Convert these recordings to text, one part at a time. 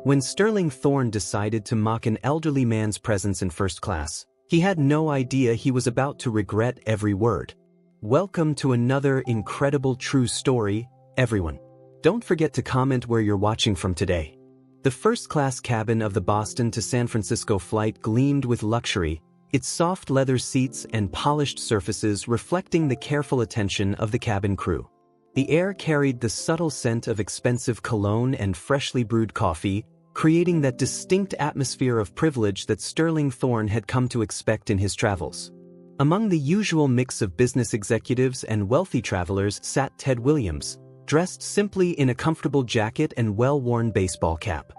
When Sterling Thorne decided to mock an elderly man's presence in first class, he had no idea he was about to regret every word. Welcome to another incredible true story, everyone. Don't forget to comment where you're watching from today. The first-class cabin of the Boston to San Francisco flight gleamed with luxury, its soft leather seats and polished surfaces reflecting the careful attention of the cabin crew. The air carried the subtle scent of expensive cologne and freshly brewed coffee, creating that distinct atmosphere of privilege that Sterling Thorne had come to expect in his travels. Among the usual mix of business executives and wealthy travelers sat Ted Williams, dressed simply in a comfortable jacket and well-worn baseball cap.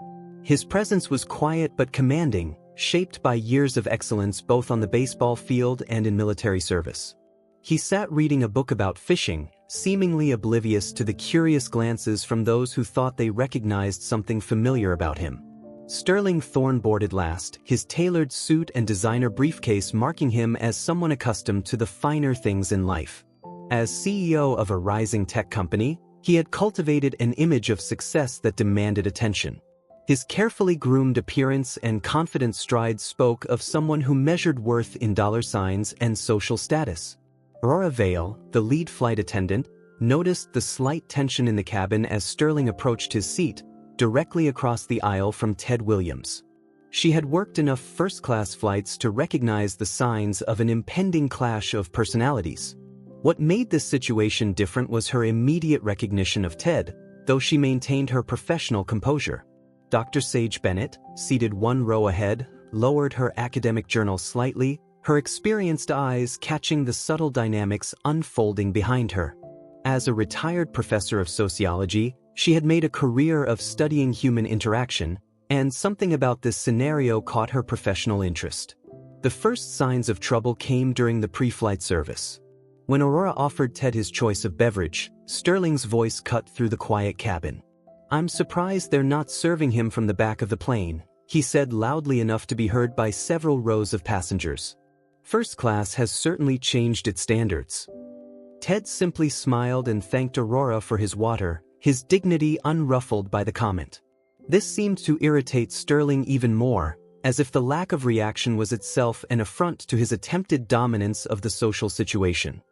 His presence was quiet but commanding, shaped by years of excellence both on the baseball field and in military service. He sat reading a book about fishing, seemingly oblivious to the curious glances from those who thought they recognized something familiar about him. Sterling Thorne boarded last, his tailored suit and designer briefcase marking him as someone accustomed to the finer things in life. As CEO of a rising tech company, he had cultivated an image of success that demanded attention. His carefully groomed appearance and confident strides spoke of someone who measured worth in dollar signs and social status. Aurora Vale, the lead flight attendant, noticed the slight tension in the cabin as Sterling approached his seat, directly across the aisle from Ted Williams. She had worked enough first-class flights to recognize the signs of an impending clash of personalities. What made this situation different was her immediate recognition of Ted, though she maintained her professional composure. Dr. Sage Bennett, seated one row ahead, lowered her academic journal slightly, her experienced eyes catching the subtle dynamics unfolding behind her. As a retired professor of sociology, she had made a career of studying human interaction, and something about this scenario caught her professional interest. The first signs of trouble came during the pre-flight service. When Aurora offered Ted his choice of beverage, Sterling's voice cut through the quiet cabin. "I'm surprised they're not serving him from the back of the plane," he said loudly enough to be heard by several rows of passengers. "First class has certainly changed its standards." Ted simply smiled and thanked Aurora for his water, his dignity unruffled by the comment. This seemed to irritate Sterling even more, as if the lack of reaction was itself an affront to his attempted dominance of the social situation.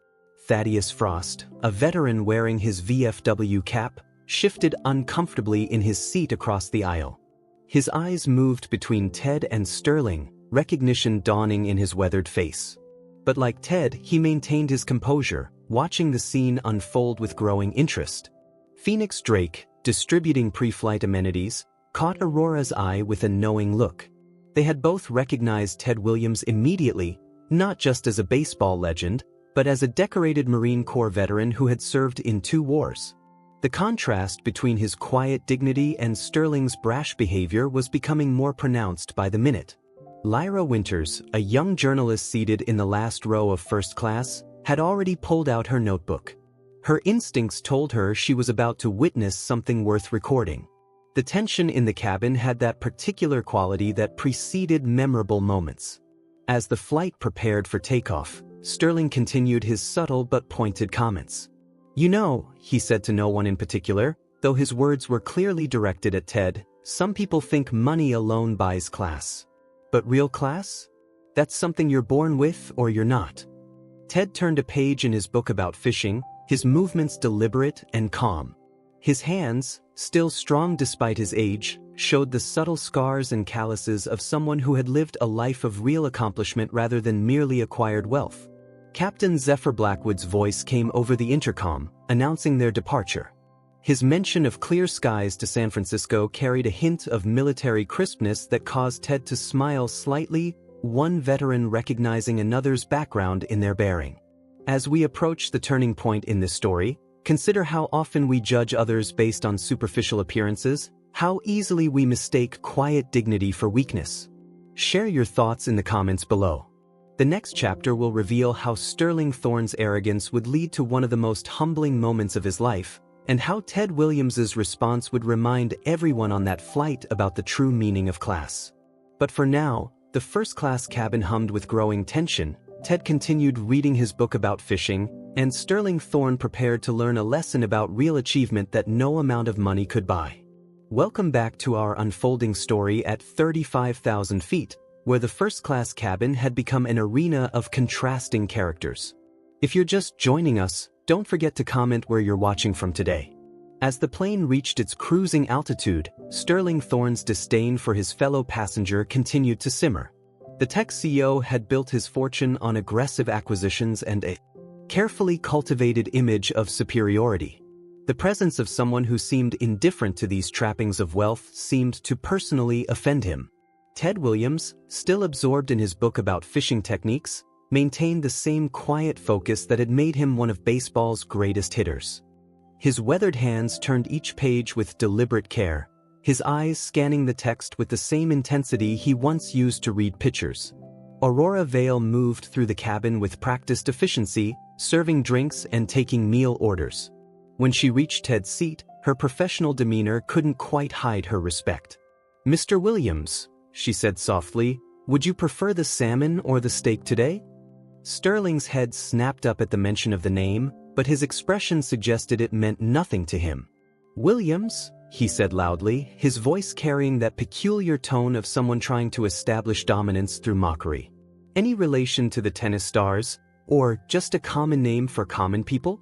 Thaddeus Frost, a veteran wearing his VFW cap, shifted uncomfortably in his seat across the aisle. His eyes moved between Ted and Sterling, recognition dawning in his weathered face. But like Ted, he maintained his composure, watching the scene unfold with growing interest. Phoenix Drake, distributing pre-flight amenities, caught Aurora's eye with a knowing look. They had both recognized Ted Williams immediately, not just as a baseball legend, but as a decorated Marine Corps veteran who had served in 2 wars. The contrast between his quiet dignity and Sterling's brash behavior was becoming more pronounced by the minute. Lyra Winters, a young journalist seated in the last row of first class, had already pulled out her notebook. Her instincts told her she was about to witness something worth recording. The tension in the cabin had that particular quality that preceded memorable moments. As the flight prepared for takeoff, Sterling continued his subtle but pointed comments. "You know," he said to no one in particular, though his words were clearly directed at Ted, "some people think money alone buys class. But real class? That's something you're born with or you're not." Ted turned a page in his book about fishing, his movements deliberate and calm. His hands, still strong despite his age, showed the subtle scars and calluses of someone who had lived a life of real accomplishment rather than merely acquired wealth. Captain Zephyr Blackwood's voice came over the intercom, announcing their departure. His mention of clear skies to San Francisco carried a hint of military crispness that caused Ted to smile slightly, one veteran recognizing another's background in their bearing. As we approach the turning point in this story, consider how often we judge others based on superficial appearances, how easily we mistake quiet dignity for weakness. Share your thoughts in the comments below. The next chapter will reveal how Sterling Thorne's arrogance would lead to one of the most humbling moments of his life, and how Ted Williams's response would remind everyone on that flight about the true meaning of class. But for now, the first-class cabin hummed with growing tension. Ted continued reading his book about fishing, and Sterling Thorne prepared to learn a lesson about real achievement that no amount of money could buy. Welcome back to our unfolding story at 35,000 feet, where the first-class cabin had become an arena of contrasting characters. If you're just joining us, don't forget to comment where you're watching from today. As the plane reached its cruising altitude, Sterling Thorne's disdain for his fellow passenger continued to simmer. The tech CEO had built his fortune on aggressive acquisitions and a carefully cultivated image of superiority. The presence of someone who seemed indifferent to these trappings of wealth seemed to personally offend him. Ted Williams, still absorbed in his book about fishing techniques, maintained the same quiet focus that had made him one of baseball's greatest hitters. His weathered hands turned each page with deliberate care, his eyes scanning the text with the same intensity he once used to read pictures. Aurora Vale moved through the cabin with practiced efficiency, serving drinks and taking meal orders. When she reached Ted's seat, her professional demeanor couldn't quite hide her respect. "Mr. Williams," she said softly, "would you prefer the salmon or the steak today?" Sterling's head snapped up at the mention of the name, but his expression suggested it meant nothing to him. "Williams," he said loudly, his voice carrying that peculiar tone of someone trying to establish dominance through mockery. "Any relation to the tennis stars, or just a common name for common people?"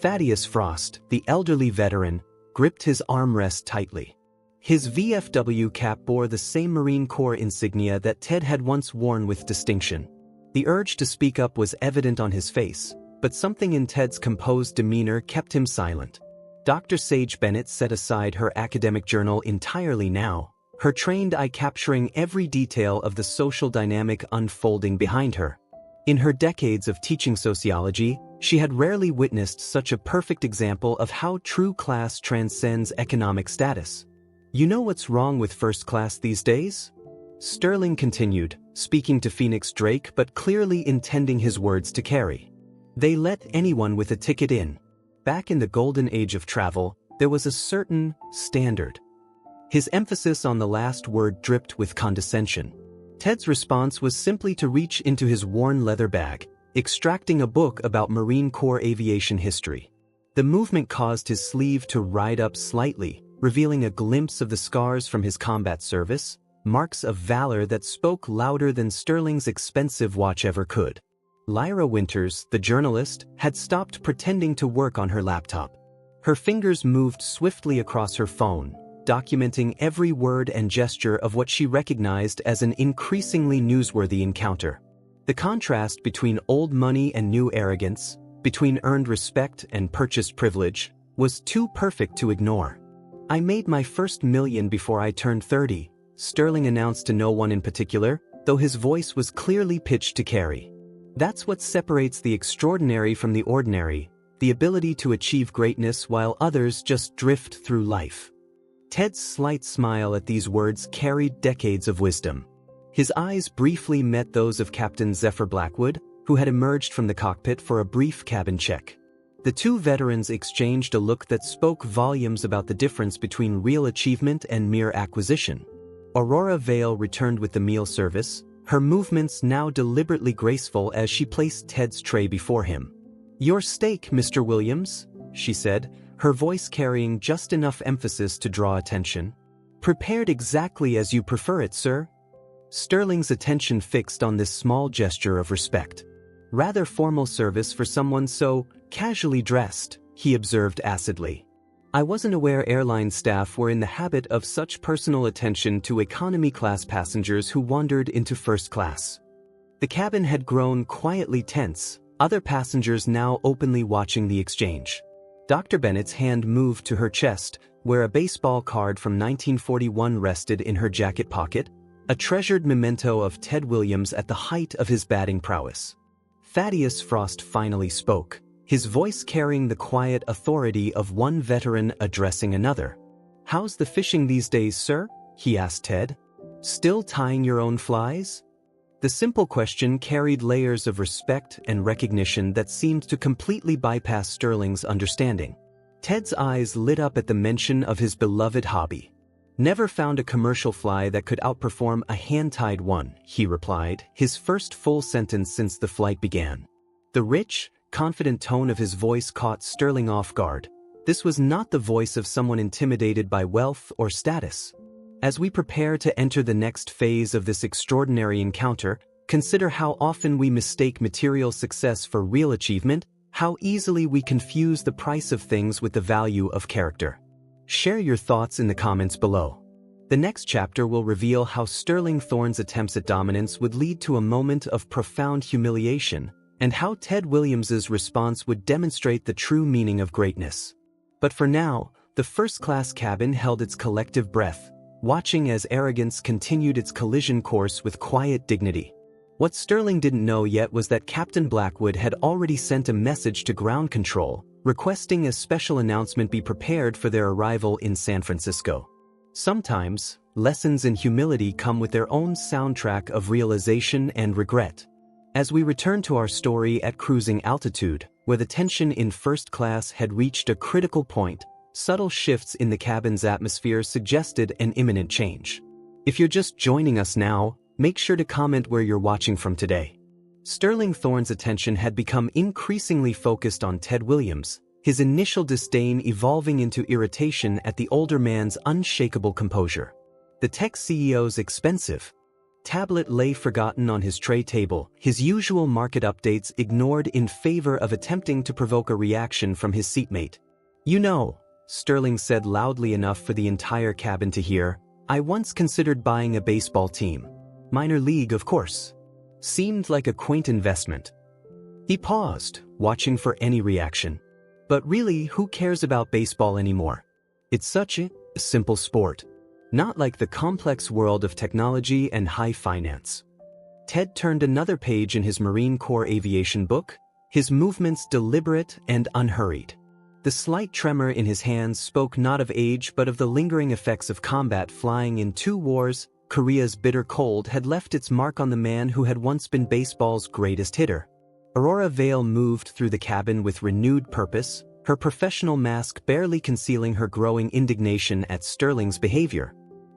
Thaddeus Frost, the elderly veteran, gripped his armrest tightly. His VFW cap bore the same Marine Corps insignia that Ted had once worn with distinction. The urge to speak up was evident on his face, but something in Ted's composed demeanor kept him silent. Dr. Sage Bennett set aside her academic journal entirely now, her trained eye capturing every detail of the social dynamic unfolding behind her. In her decades of teaching sociology, she had rarely witnessed such a perfect example of how true class transcends economic status. "You know what's wrong with first class these days?" Sterling continued, speaking to Phoenix Drake but clearly intending his words to carry. "They let anyone with a ticket in. Back in the golden age of travel, there was a certain standard." His emphasis on the last word dripped with condescension. Ted's response was simply to reach into his worn leather bag, extracting a book about Marine Corps aviation history. The movement caused his sleeve to ride up slightly, revealing a glimpse of the scars from his combat service, marks of valor that spoke louder than Sterling's expensive watch ever could. Lyra Winters, the journalist, had stopped pretending to work on her laptop. Her fingers moved swiftly across her phone, documenting every word and gesture of what she recognized as an increasingly newsworthy encounter. The contrast between old money and new arrogance, between earned respect and purchased privilege, was too perfect to ignore. "I made my first million before I turned 30, Sterling announced to no one in particular, though his voice was clearly pitched to carry. "That's what separates the extraordinary from the ordinary, the ability to achieve greatness while others just drift through life." Ted's slight smile at these words carried decades of wisdom. His eyes briefly met those of Captain Zephyr Blackwood, who had emerged from the cockpit for a brief cabin check. The two veterans exchanged a look that spoke volumes about the difference between real achievement and mere acquisition. Aurora Vale returned with the meal service, her movements now deliberately graceful as she placed Ted's tray before him. "Your steak, Mr. Williams," she said, her voice carrying just enough emphasis to draw attention. "Prepared exactly as you prefer it, sir." Sterling's attention fixed on this small gesture of respect. "Rather formal service for someone so casually dressed," he observed acidly. "I wasn't aware airline staff were in the habit of such personal attention to economy-class passengers who wandered into first class." The cabin had grown quietly tense, other passengers now openly watching the exchange. Dr. Bennett's hand moved to her chest, where a baseball card from 1941 rested in her jacket pocket, a treasured memento of Ted Williams at the height of his batting prowess. Thaddeus Frost finally spoke, his voice carrying the quiet authority of one veteran addressing another. "How's the fishing these days, sir?" he asked Ted. "Still tying your own flies?" The simple question carried layers of respect and recognition that seemed to completely bypass Sterling's understanding. Ted's eyes lit up at the mention of his beloved hobby. "Never found a commercial fly that could outperform a hand-tied one," he replied, his first full sentence since the flight began. The rich, confident tone of his voice caught Sterling off guard. This was not the voice of someone intimidated by wealth or status. As we prepare to enter the next phase of this extraordinary encounter, consider how often we mistake material success for real achievement, how easily we confuse the price of things with the value of character. Share your thoughts in the comments below. The next chapter will reveal how Sterling Thorne's attempts at dominance would lead to a moment of profound humiliation, and how Ted Williams's response would demonstrate the true meaning of greatness. But for now, the first-class cabin held its collective breath, watching as arrogance continued its collision course with quiet dignity. What Sterling didn't know yet was that Captain Blackwood had already sent a message to ground control, requesting a special announcement be prepared for their arrival in San Francisco. Sometimes, lessons in humility come with their own soundtrack of realization and regret. As we return to our story at cruising altitude, where the tension in first class had reached a critical point, subtle shifts in the cabin's atmosphere suggested an imminent change. If you're just joining us now, make sure to comment where you're watching from today. Sterling Thorne's attention had become increasingly focused on Ted Williams, his initial disdain evolving into irritation at the older man's unshakable composure. The tech CEO's expensive tablet lay forgotten on his tray table, his usual market updates ignored in favor of attempting to provoke a reaction from his seatmate. "You know," Sterling said loudly enough for the entire cabin to hear, "I once considered buying a baseball team. Minor league, of course. Seemed like a quaint investment." He paused, watching for any reaction. But really, who cares about baseball anymore? It's such a simple sport. Not like the complex world of technology and high finance. Ted turned another page in his Marine Corps aviation book, his movements deliberate and unhurried. The slight tremor in his hands spoke not of age but of the lingering effects of combat. Flying in 2 wars, Korea's bitter cold had left its mark on the man who had once been baseball's greatest hitter. Aurora Vale moved through the cabin with renewed purpose, her professional mask barely concealing her growing indignation at Sterling's behavior.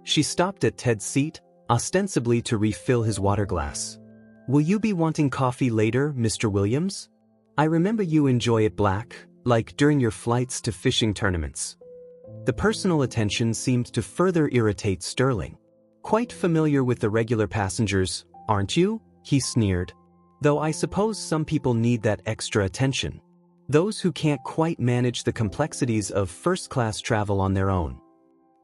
She stopped at Ted's seat, ostensibly to refill his water glass. "Will you be wanting coffee later, Mr. Williams? I remember you enjoy it black, like during your flights to fishing tournaments." The personal attention seemed to further irritate Sterling. "Quite familiar with the regular passengers, aren't you?" he sneered. "Though I suppose some people need that extra attention. Those who can't quite manage the complexities of first-class travel on their own."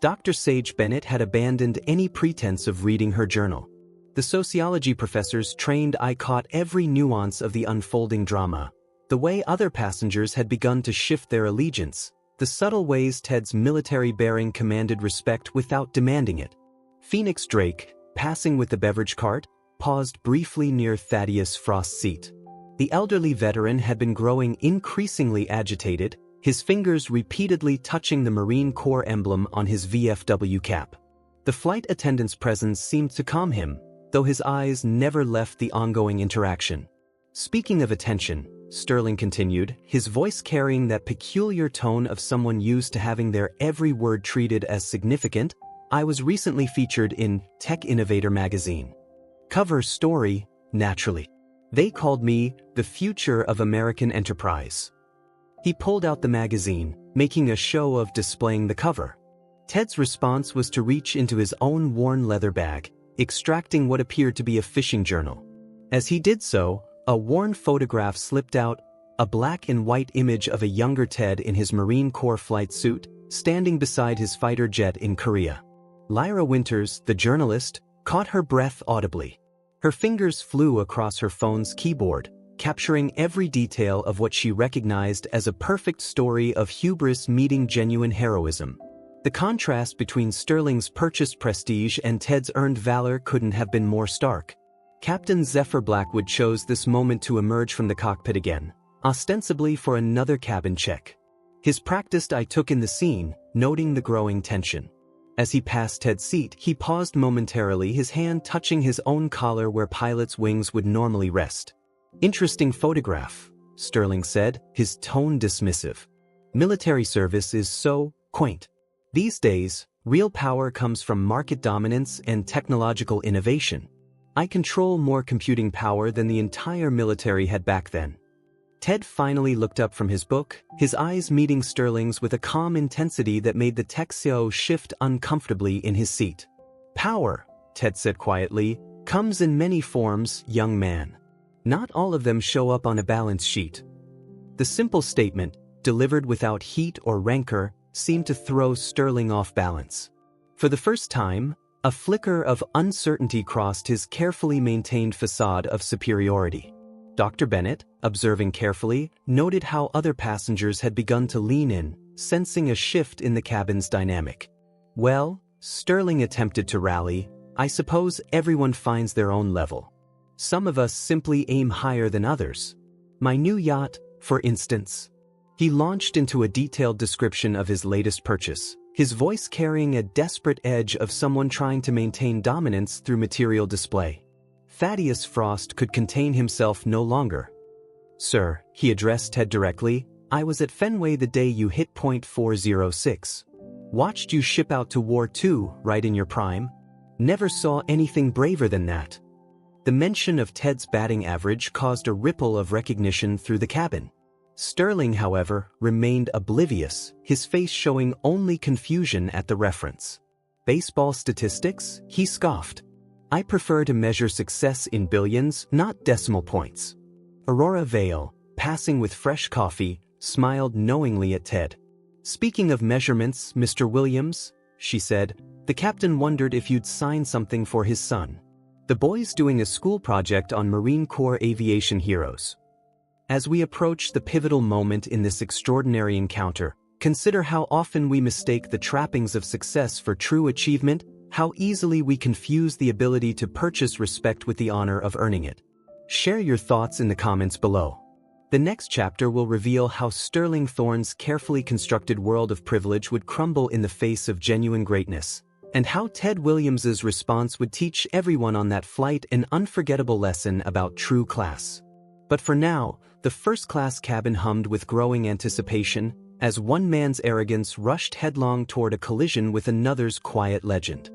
Dr. Sage Bennett had abandoned any pretense of reading her journal. The sociology professor's trained eye caught every nuance of the unfolding drama, the way other passengers had begun to shift their allegiance, the subtle ways Ted's military bearing commanded respect without demanding it. Phoenix Drake, passing with the beverage cart, paused briefly near Thaddeus Frost's seat. The elderly veteran had been growing increasingly agitated, his fingers repeatedly touching the Marine Corps emblem on his VFW cap. The flight attendant's presence seemed to calm him, though his eyes never left the ongoing interaction. "Speaking of attention," Sterling continued, his voice carrying that peculiar tone of someone used to having their every word treated as significant, "I was recently featured in Tech Innovator magazine. Cover story, naturally. They called me the future of American enterprise." He pulled out the magazine, making a show of displaying the cover. Ted's response was to reach into his own worn leather bag, extracting what appeared to be a fishing journal. As he did so, a worn photograph slipped out, a black and white image of a younger Ted in his Marine Corps flight suit, standing beside his fighter jet in Korea. Lyra Winters, the journalist, caught her breath audibly. Her fingers flew across her phone's keyboard, capturing every detail of what she recognized as a perfect story of hubris meeting genuine heroism. The contrast between Sterling's purchased prestige and Ted's earned valor couldn't have been more stark. Captain Zephyr Blackwood chose this moment to emerge from the cockpit again, ostensibly for another cabin check. His practiced eye took in the scene, noting the growing tension. As he passed Ted's seat, he paused momentarily, his hand touching his own collar where pilots' wings would normally rest. "Interesting photograph," Sterling said, his tone dismissive. "Military service is so quaint. These days, real power comes from market dominance and technological innovation. I control more computing power than the entire military had back then." Ted finally looked up from his book, his eyes meeting Sterling's with a calm intensity that made the Texio shift uncomfortably in his seat. "Power," Ted said quietly, "comes in many forms, young man. Not all of them show up on a balance sheet." The simple statement, delivered without heat or rancor, seemed to throw Sterling off balance. For the first time, a flicker of uncertainty crossed his carefully maintained facade of superiority. Dr. Bennett, observing carefully, noted how other passengers had begun to lean in, sensing a shift in the cabin's dynamic. "Well," Sterling attempted to rally, "I suppose everyone finds their own level. Some of us simply aim higher than others. My new yacht, for instance." He launched into a detailed description of his latest purchase, his voice carrying a desperate edge of someone trying to maintain dominance through material display. Thaddeus Frost could contain himself no longer. "Sir," he addressed Ted directly, "I was at Fenway the day you hit point 406. Watched you ship out to War II, right in your prime. Never saw anything braver than that." The mention of Ted's batting average caused a ripple of recognition through the cabin. Sterling, however, remained oblivious, his face showing only confusion at the reference. "Baseball statistics?" he scoffed. "I prefer to measure success in billions, not decimal points." Aurora Vale, passing with fresh coffee, smiled knowingly at Ted. "Speaking of measurements, Mr. Williams," she said, "the captain wondered if you'd sign something for his son. The boy's doing a school project on Marine Corps aviation heroes." As we approach the pivotal moment in this extraordinary encounter, consider how often we mistake the trappings of success for true achievement, how easily we confuse the ability to purchase respect with the honor of earning it. Share your thoughts in the comments below. The next chapter will reveal how Sterling Thorne's carefully constructed world of privilege would crumble in the face of genuine greatness, and how Ted Williams's response would teach everyone on that flight an unforgettable lesson about true class. But for now, the first-class cabin hummed with growing anticipation, as one man's arrogance rushed headlong toward a collision with another's quiet legend.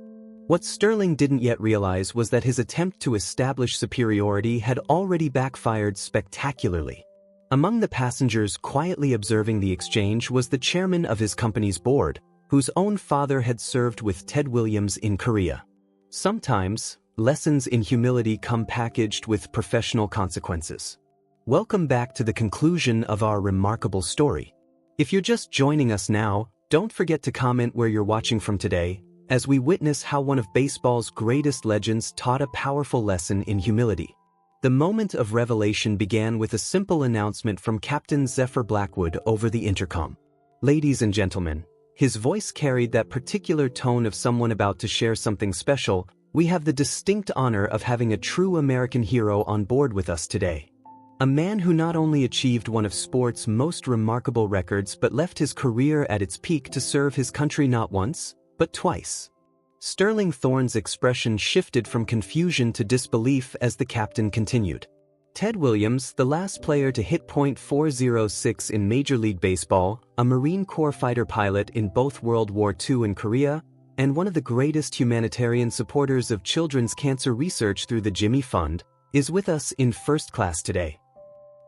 What Sterling didn't yet realize was that his attempt to establish superiority had already backfired spectacularly. Among the passengers quietly observing the exchange was the chairman of his company's board, whose own father had served with Ted Williams in Korea. Sometimes, lessons in humility come packaged with professional consequences. Welcome back to the conclusion of our remarkable story. If you're just joining us now, don't forget to comment where you're watching from today, as we witness how one of baseball's greatest legends taught a powerful lesson in humility. The moment of revelation began with a simple announcement from Captain Zephyr Blackwood over the intercom. "Ladies and gentlemen," his voice carried that particular tone of someone about to share something special, "we have the distinct honor of having a true American hero on board with us today. A man who not only achieved one of sport's most remarkable records but left his career at its peak to serve his country not once, but twice." Sterling Thorne's expression shifted from confusion to disbelief as the captain continued. "Ted Williams, the last player to hit point .406 in Major League Baseball, a Marine Corps fighter pilot in both World War II and Korea, and one of the greatest humanitarian supporters of children's cancer research through the Jimmy Fund, is with us in first class today."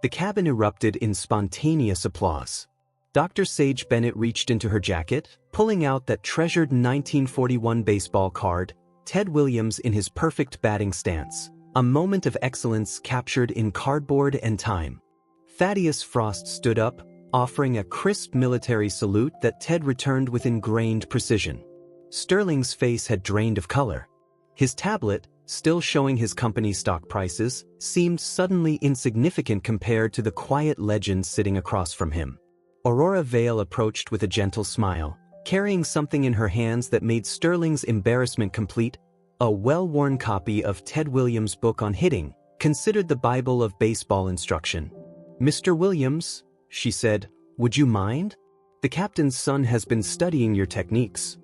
The cabin erupted in spontaneous applause. Dr. Sage Bennett reached into her jacket, pulling out that treasured 1941 baseball card, Ted Williams in his perfect batting stance, a moment of excellence captured in cardboard and time. Thaddeus Frost stood up, offering a crisp military salute that Ted returned with ingrained precision. Sterling's face had drained of color. His tablet, still showing his company's stock prices, seemed suddenly insignificant compared to the quiet legend sitting across from him. Aurora Vale approached with a gentle smile, carrying something in her hands that made Sterling's embarrassment complete, a well-worn copy of Ted Williams' book on hitting, considered the Bible of baseball instruction. "Mr. Williams," she said, "would you mind? The captain's son has been studying your techniques."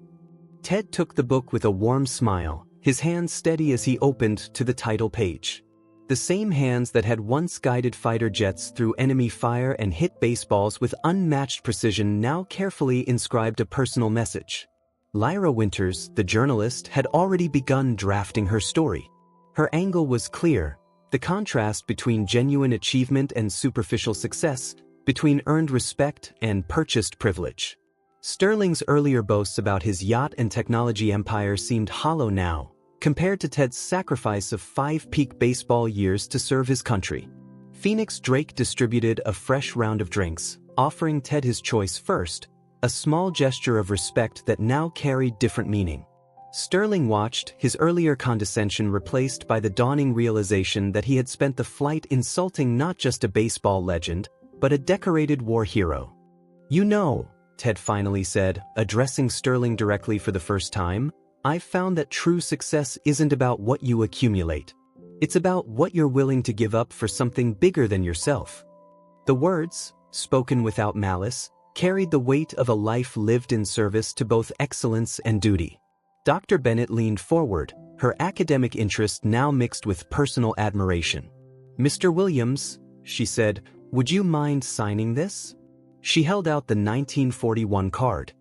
Ted took the book with a warm smile, his hands steady as he opened to the title page. The same hands that had once guided fighter jets through enemy fire and hit baseballs with unmatched precision now carefully inscribed a personal message. Lyra Winters, the journalist, had already begun drafting her story. Her angle was clear: The contrast between genuine achievement and superficial success, between earned respect and purchased privilege. Sterling's earlier boasts about his yacht and technology empire seemed hollow now, compared to Ted's sacrifice of 5 peak baseball years to serve his country. Phoenix Drake distributed a fresh round of drinks, offering Ted his choice first, a small gesture of respect that now carried different meaning. Sterling watched, his earlier condescension replaced by the dawning realization that he had spent the flight insulting not just a baseball legend, but a decorated war hero. "You know," Ted finally said, addressing Sterling directly for the first time, "I've found that true success isn't about what you accumulate. It's about what you're willing to give up for something bigger than yourself." The words, spoken without malice, carried the weight of a life lived in service to both excellence and duty. Dr. Bennett leaned forward, her academic interest now mixed with personal admiration. "Mr. Williams," she said, "would you mind signing this?" She held out the 1941 card.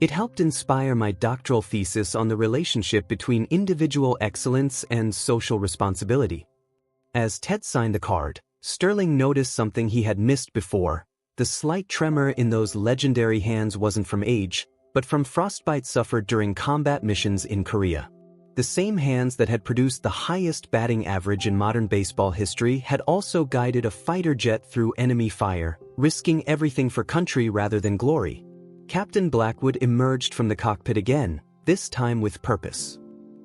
It helped inspire my doctoral thesis on the relationship between individual excellence and social responsibility. As Ted signed the card, Sterling noticed something he had missed before. The slight tremor in those legendary hands wasn't from age, but from frostbite suffered during combat missions in Korea. The same hands that had produced the highest batting average in modern baseball history had also guided a fighter jet through enemy fire, risking everything for country rather than glory. Captain Blackwood emerged from the cockpit again, this time with purpose.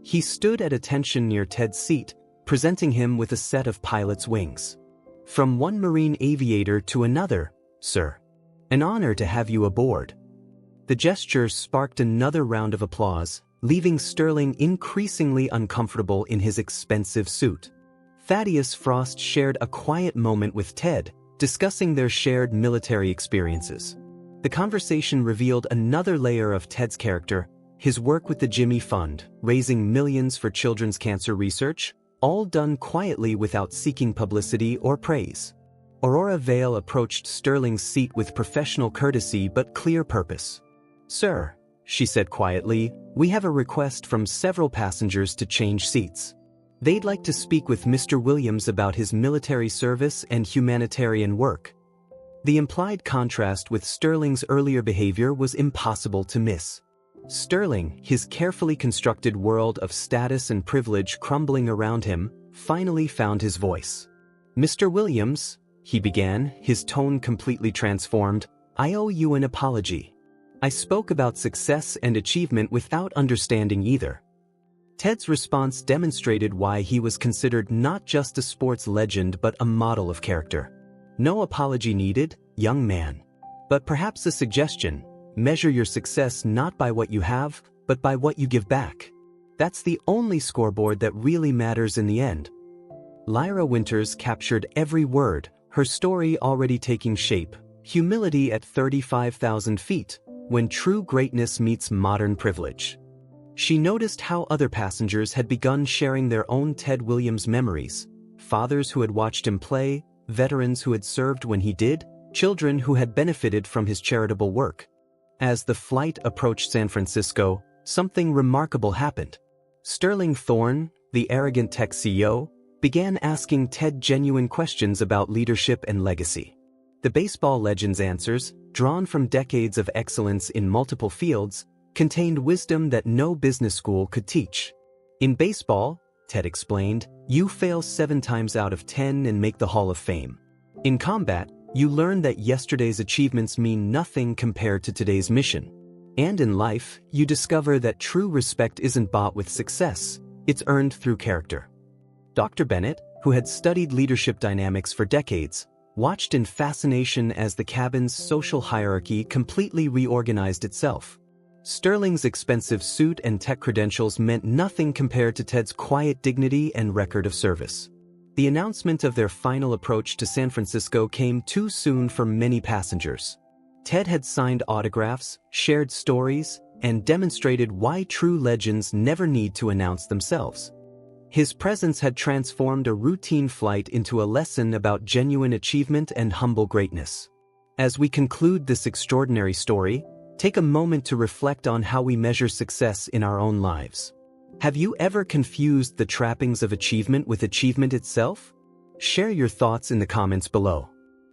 He stood at attention near Ted's seat, presenting him with a set of pilot's wings. "From one Marine aviator to another, sir. An honor to have you aboard." The gesture sparked another round of applause, leaving Sterling increasingly uncomfortable in his expensive suit. Thaddeus Frost shared a quiet moment with Ted, discussing their shared military experiences. The conversation revealed another layer of Ted's character, his work with the Jimmy Fund, raising millions for children's cancer research, all done quietly without seeking publicity or praise. Aurora Vale approached Sterling's seat with professional courtesy but clear purpose. "Sir," she said quietly, "we have a request from several passengers to change seats. They'd like to speak with Mr. Williams about his military service and humanitarian work." The implied contrast with Sterling's earlier behavior was impossible to miss. Sterling, his carefully constructed world of status and privilege crumbling around him, finally found his voice. "Mr. Williams," he began, his tone completely transformed, "I owe you an apology. I spoke about success and achievement without understanding either." Ted's response demonstrated why he was considered not just a sports legend but a model of character. "No apology needed, young man. But perhaps a suggestion: measure your success not by what you have, but by what you give back. That's the only scoreboard that really matters in the end." Lyra Winters captured every word, her story already taking shape. Humility at 35,000 feet, when true greatness meets modern privilege. She noticed how other passengers had begun sharing their own Ted Williams memories: fathers who had watched him play, veterans who had served when he did, children who had benefited from his charitable work. As the flight approached San Francisco, something remarkable happened. Sterling Thorne, the arrogant tech CEO, began asking Ted genuine questions about leadership and legacy. The baseball legend's answers, drawn from decades of excellence in multiple fields, contained wisdom that no business school could teach. "In baseball," Ted explained, "you fail 7 times out of 10 and make the Hall of Fame. In combat, you learn that yesterday's achievements mean nothing compared to today's mission. And in life, you discover that true respect isn't bought with success, it's earned through character." Dr. Bennett, who had studied leadership dynamics for decades, watched in fascination as the cabin's social hierarchy completely reorganized itself. Sterling's expensive suit and tech credentials meant nothing compared to Ted's quiet dignity and record of service. The announcement of their final approach to San Francisco came too soon for many passengers. Ted had signed autographs, shared stories, and demonstrated why true legends never need to announce themselves. His presence had transformed a routine flight into a lesson about genuine achievement and humble greatness. As we conclude this extraordinary story, take a moment to reflect on how we measure success in our own lives. Have you ever confused the trappings of achievement with achievement itself? Share your thoughts in the comments below.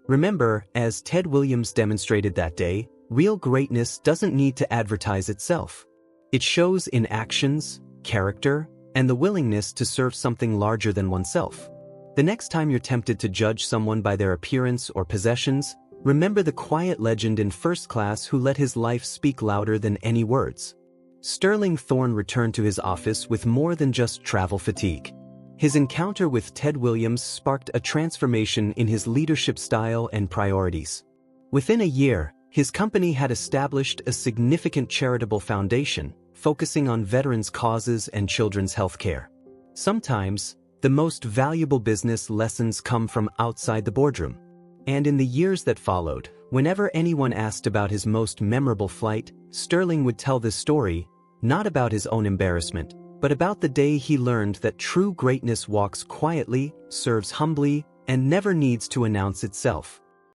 Remember, as Ted Williams demonstrated that day, real greatness doesn't need to advertise itself. It shows in actions, character, and the willingness to serve something larger than oneself. The next time you're tempted to judge someone by their appearance or possessions, remember the quiet legend in first class who let his life speak louder than any words. Sterling Thorne returned to his office with more than just travel fatigue. His encounter with Ted Williams sparked a transformation in his leadership style and priorities. Within a year, his company had established a significant charitable foundation, focusing on veterans' causes and children's health care. Sometimes, the most valuable business lessons come from outside the boardroom. And in the years that followed, whenever anyone asked about his most memorable flight, Sterling would tell this story, not about his own embarrassment, but about the day he learned that true greatness walks quietly, serves humbly, and never needs to announce itself.